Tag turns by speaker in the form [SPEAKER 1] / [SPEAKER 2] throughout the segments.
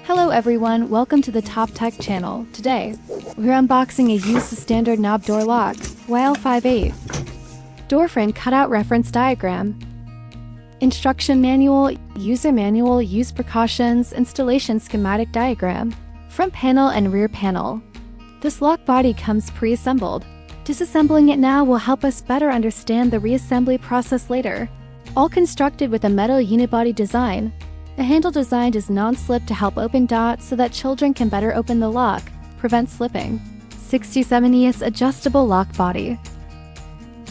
[SPEAKER 1] Hello everyone, welcome to the Top Tech channel. Today, we're unboxing a used standard knob door lock, YL58. Door frame cutout reference diagram. Instruction manual, user manual, use precautions, installation schematic diagram. Front panel and rear panel. This lock body comes pre-assembled. Disassembling it now will help us better understand the reassembly process later. All constructed with a metal unibody design. The handle designed is non-slip to help open dots so that children can better open the lock, prevent slipping. 67Es adjustable lock body.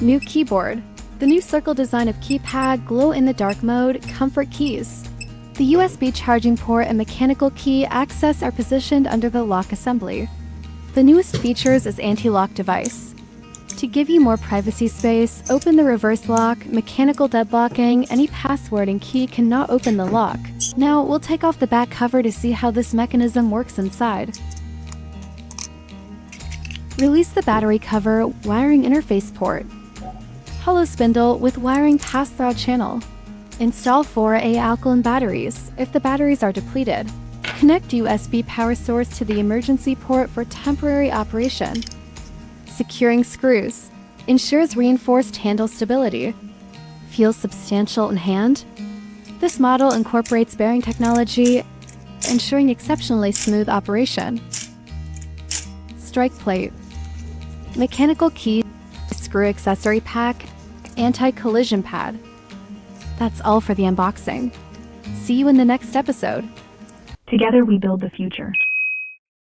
[SPEAKER 1] New keyboard. The new circle design of keypad, glow-in-the-dark mode, comfort keys. The USB charging port and mechanical key access are positioned under the lock assembly. The newest features is anti-lock device. To give you more privacy space, open the reverse lock, mechanical deadlocking, any password and key cannot open the lock. Now, we'll take off the back cover to see how this mechanism works inside. Release the battery cover, wiring interface port. Hollow spindle with wiring pass-through channel. Install 4A alkaline batteries, if the batteries are depleted. Connect USB power source to the emergency port for temporary operation. Securing screws. Ensures reinforced handle stability. Feels substantial in hand. This model incorporates bearing technology, ensuring exceptionally smooth operation. Strike plate. Mechanical key, screw accessory pack, anti-collision pad. That's all for the unboxing. See you in the next episode.
[SPEAKER 2] Together we build the future.